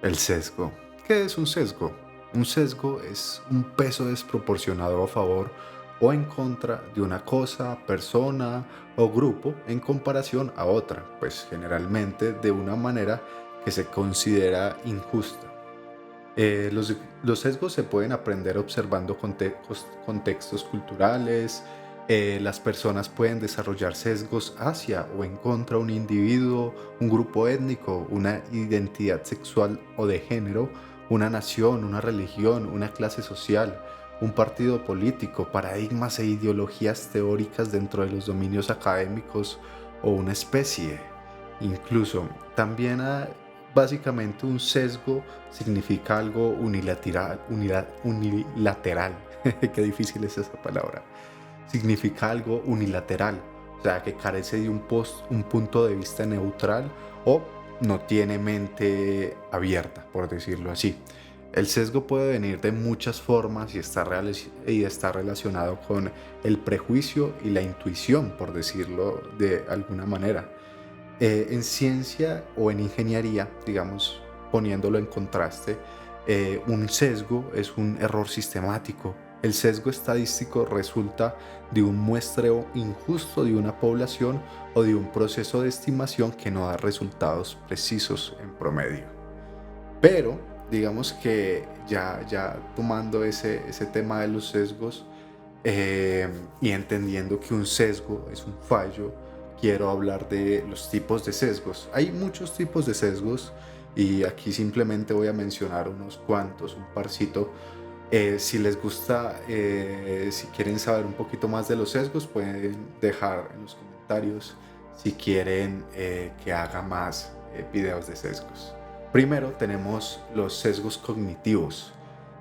El sesgo. ¿Qué es un sesgo? Un sesgo es un peso desproporcionado a favor o en contra de una cosa, persona o grupo en comparación a otra, pues generalmente de una manera que se considera injusta. Los sesgos se pueden aprender observando contextos culturales. Las personas pueden desarrollar sesgos hacia o en contra de un individuo, un grupo étnico, una identidad sexual o de género, una nación, una religión, una clase social, un partido político, paradigmas e ideologías teóricas dentro de los dominios académicos o una especie. Incluso también básicamente un sesgo significa algo unilateral. Qué difícil es esa palabra. Significa algo unilateral, o sea, que carece de un punto de vista neutral o no tiene mente abierta, por decirlo así. El sesgo puede venir de muchas formas y está relacionado con el prejuicio y la intuición, por decirlo de alguna manera. En ciencia o en ingeniería, digamos, poniéndolo en contraste, un sesgo es un error sistemático. El sesgo estadístico resulta de un muestreo injusto de una población o de un proceso de estimación que no da resultados precisos en promedio. Pero digamos que ya tomando ese tema de los sesgos, y entendiendo que un sesgo es un fallo, quiero hablar de los tipos de sesgos. Hay muchos tipos de sesgos y aquí simplemente voy a mencionar unos cuantos, un parcito. Si les gusta, si quieren saber un poquito más de los sesgos, pueden dejar en los comentarios si quieren que haga más videos de sesgos. Primero tenemos los sesgos cognitivos.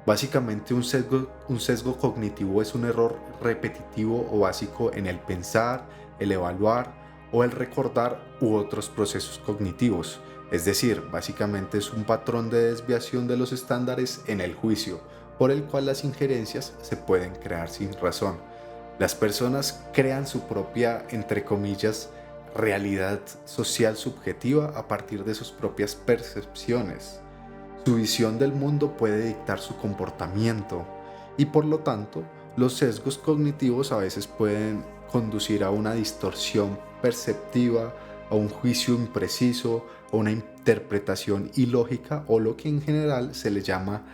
Básicamente un sesgo cognitivo es un error repetitivo o básico en el pensar, el evaluar o el recordar u otros procesos cognitivos. Es decir, básicamente es un patrón de desviación de los estándares en el juicio, por el cual las injerencias se pueden crear sin razón. Las personas crean su propia, entre comillas, realidad social subjetiva a partir de sus propias percepciones. Su visión del mundo puede dictar su comportamiento y por lo tanto los sesgos cognitivos a veces pueden conducir a una distorsión perceptiva, a un juicio impreciso, a una interpretación ilógica o lo que en general se le llama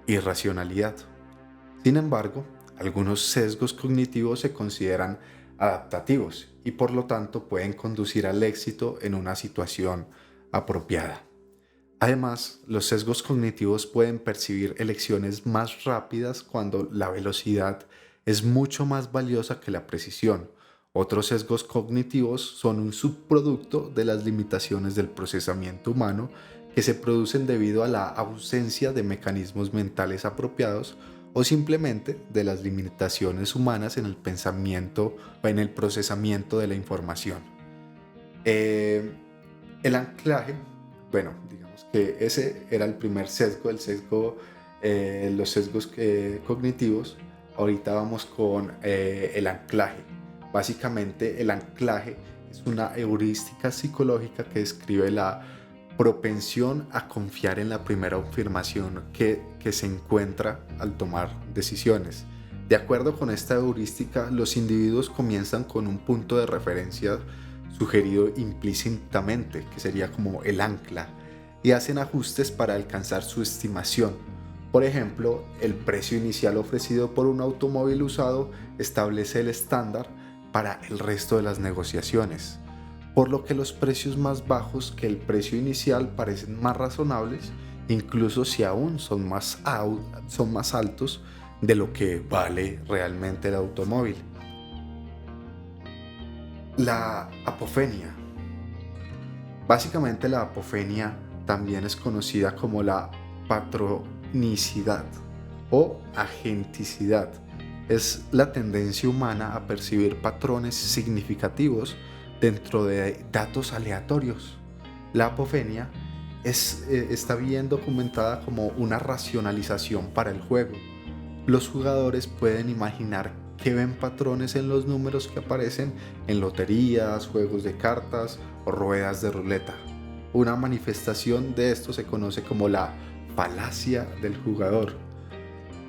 irracionalidad. Sin embargo, algunos sesgos cognitivos se consideran adaptativos y por lo tanto pueden conducir al éxito en una situación apropiada. Además, los sesgos cognitivos pueden percibir elecciones más rápidas cuando la velocidad es mucho más valiosa que la precisión. Otros sesgos cognitivos son un subproducto de las limitaciones del procesamiento humano que se producen debido a la ausencia de mecanismos mentales apropiados o simplemente de las limitaciones humanas en el pensamiento o en el procesamiento de la información. Eh, el anclaje, bueno, digamos que ese era el primer sesgo, los sesgos cognitivos. Ahorita vamos con el anclaje. Básicamente el anclaje es una heurística psicológica que describe la propensión a confiar en la primera afirmación que se encuentra al tomar decisiones. De acuerdo con esta heurística, los individuos comienzan con un punto de referencia sugerido implícitamente, que sería como el ancla, y hacen ajustes para alcanzar su estimación. Por ejemplo, el precio inicial ofrecido por un automóvil usado establece el estándar para el resto de las negociaciones, por lo que los precios más bajos que el precio inicial parecen más razonables, incluso si aún son más altos de lo que vale realmente el automóvil. La apofenia. Básicamente la apofenia también es conocida como la patronicidad o agenticidad. Es la tendencia humana a percibir patrones significativos dentro de datos aleatorios. La apofenia está bien documentada como una racionalización para el juego. Los jugadores pueden imaginar que ven patrones en los números que aparecen en loterías, juegos de cartas o ruedas de ruleta. Una manifestación de esto se conoce como la falacia del jugador.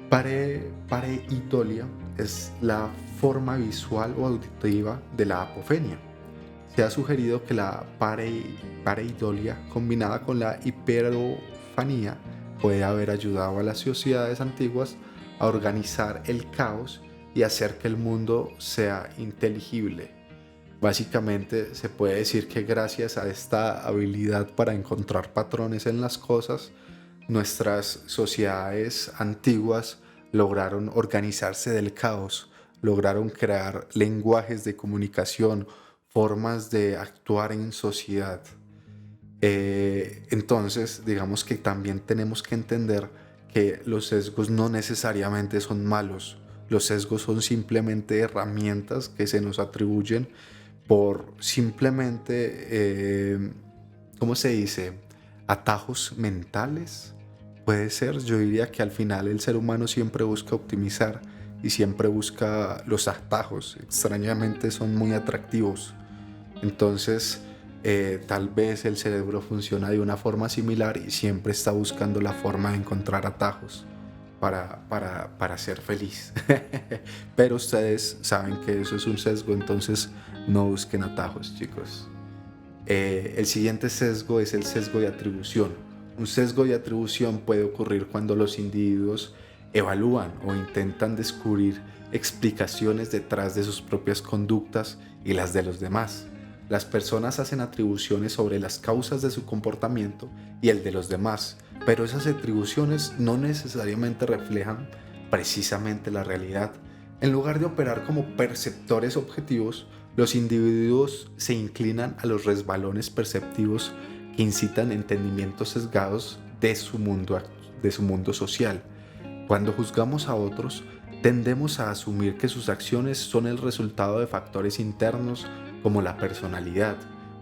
Pareidolia es la forma visual o auditiva de la apofenia. Se ha sugerido que la pareidolia combinada con la hiperofanía puede haber ayudado a las sociedades antiguas a organizar el caos y hacer que el mundo sea inteligible. Básicamente se puede decir que gracias a esta habilidad para encontrar patrones en las cosas, nuestras sociedades antiguas lograron organizarse del caos, lograron crear lenguajes de comunicación, formas de actuar en sociedad. Entonces, digamos que también tenemos que entender que los sesgos no necesariamente son malos. Los sesgos son simplemente herramientas que se nos atribuyen por simplemente, ¿cómo se dice? Atajos mentales. Puede ser, yo diría que al final el ser humano siempre busca optimizar y siempre busca los atajos. Extrañamente son muy atractivos. Entonces, tal vez el cerebro funciona de una forma similar y siempre está buscando la forma de encontrar atajos para ser feliz. Pero ustedes saben que eso es un sesgo, entonces no busquen atajos, chicos. El siguiente sesgo es el sesgo de atribución. Un sesgo de atribución puede ocurrir cuando los individuos evalúan o intentan descubrir explicaciones detrás de sus propias conductas y las de los demás. Las personas hacen atribuciones sobre las causas de su comportamiento y el de los demás, pero esas atribuciones no necesariamente reflejan precisamente la realidad. En lugar de operar como perceptores objetivos, los individuos se inclinan a los resbalones perceptivos que incitan entendimientos sesgados de su mundo social. Cuando juzgamos a otros, tendemos a asumir que sus acciones son el resultado de factores internos como la personalidad,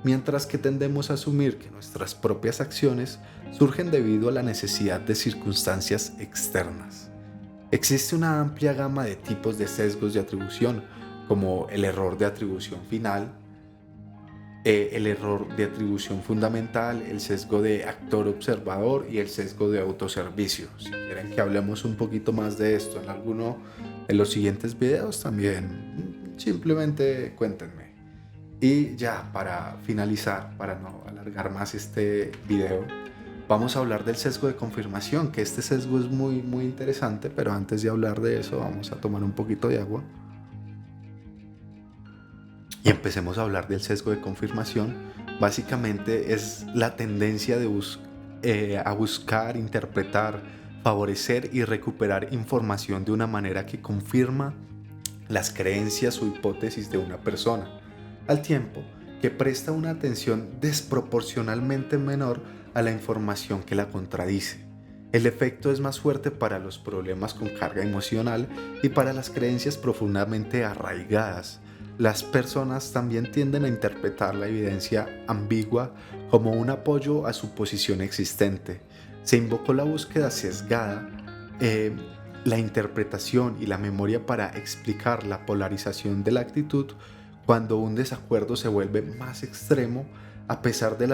mientras que tendemos a asumir que nuestras propias acciones surgen debido a la necesidad de circunstancias externas. Existe una amplia gama de tipos de sesgos de atribución, como el error de atribución final, el error de atribución fundamental, el sesgo de actor-observador y el sesgo de autoservicio. Si quieren que hablemos un poquito más de esto en alguno de los siguientes videos, también simplemente cuéntenme. Y ya para finalizar, para no alargar más este video, vamos a hablar del sesgo de confirmación, que este sesgo es muy interesante, pero antes de hablar de eso vamos a tomar un poquito de agua. Y empecemos a hablar del sesgo de confirmación. Básicamente es la tendencia a buscar, interpretar, favorecer y recuperar información de una manera que confirma las creencias o hipótesis de una persona, al tiempo que presta una atención desproporcionalmente menor a la información que la contradice. El efecto es más fuerte para los problemas con carga emocional y para las creencias profundamente arraigadas. Las personas también tienden a interpretar la evidencia ambigua como un apoyo a su posición existente. Se invocó la búsqueda sesgada, la interpretación y la memoria para explicar la polarización de la actitud cuando un desacuerdo se vuelve más extremo a pesar de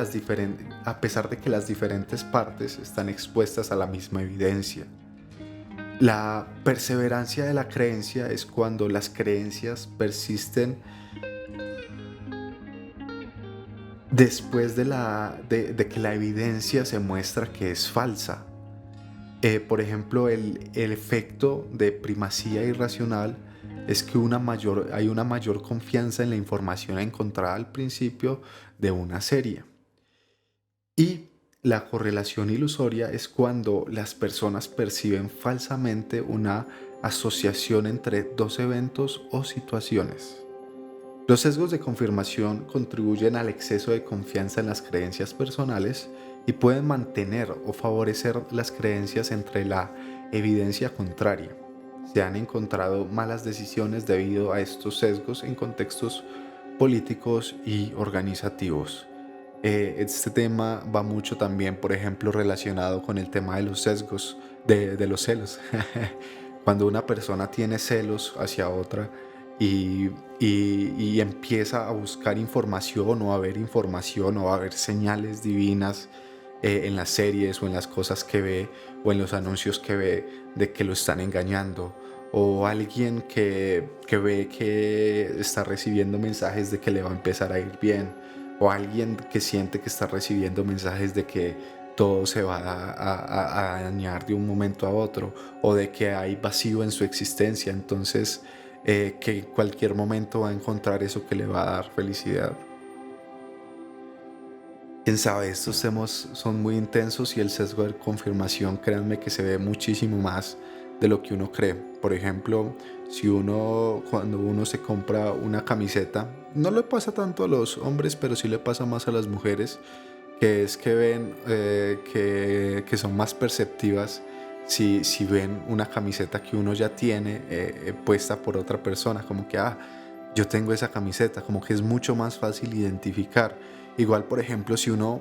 que las diferentes partes están expuestas a la misma evidencia. La perseverancia de la creencia es cuando las creencias persisten después de que la evidencia se muestra que es falsa. Por ejemplo, el efecto de primacía irracional es que hay una mayor confianza en la información encontrada al principio de una serie. Y la correlación ilusoria es cuando las personas perciben falsamente una asociación entre dos eventos o situaciones. Los sesgos de confirmación contribuyen al exceso de confianza en las creencias personales y pueden mantener o favorecer las creencias entre la evidencia contraria. Se han encontrado malas decisiones debido a estos sesgos en contextos políticos y organizativos. Este tema va mucho también, por ejemplo, relacionado con el tema de los sesgos, de los celos. Cuando una persona tiene celos hacia otra, y, y empieza a buscar información o a ver señales divinas en las series o en las cosas que ve o en los anuncios que ve de que lo están engañando, o alguien que ve que está recibiendo mensajes de que le va a empezar a ir bien, o alguien que siente que está recibiendo mensajes de que todo se va a dañar de un momento a otro, o de que hay vacío en su existencia, entonces que en cualquier momento va a encontrar eso que le va a dar felicidad. Quién sabe, estos temas son muy intensos y el sesgo de confirmación, créanme que se ve muchísimo más de lo que uno cree. Por ejemplo, si uno, cuando uno se compra una camiseta, no le pasa tanto a los hombres, pero sí le pasa más a las mujeres, que es que ven que son más perceptivas si ven una camiseta que uno ya tiene puesta por otra persona, como que, yo tengo esa camiseta, como que es mucho más fácil identificar. Igual, por ejemplo, si uno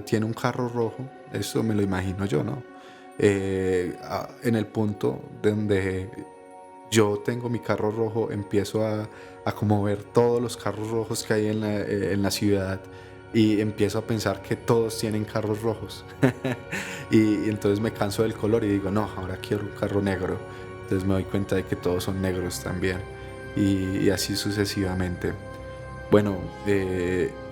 tiene un carro rojo, eso me lo imagino yo, ¿no? En el punto donde yo tengo mi carro rojo, empiezo a como ver todos los carros rojos que hay en la ciudad y empiezo a pensar que todos tienen carros rojos. Y entonces me canso del color y digo, no, ahora quiero un carro negro. Entonces me doy cuenta de que todos son negros también. Y así sucesivamente. Bueno,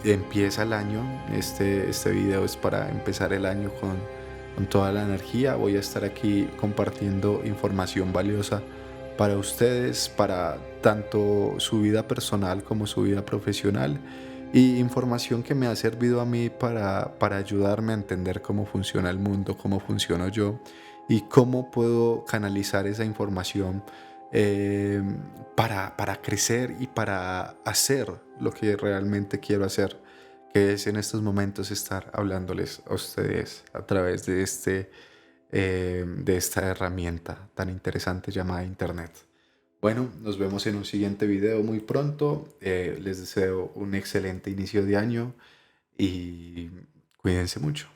empieza el año. Este video es para empezar el año con toda la energía. Voy a estar aquí compartiendo información valiosa para ustedes, para tanto su vida personal como su vida profesional, y información que me ha servido a mí para ayudarme a entender cómo funciona el mundo, cómo funciono yo y cómo puedo canalizar esa información eh, para crecer y para hacer lo que realmente quiero hacer, que es en estos momentos estar hablándoles a ustedes a través de esta herramienta tan interesante llamada Internet. Bueno, nos vemos en un siguiente video muy pronto. Les deseo un excelente inicio de año y cuídense mucho.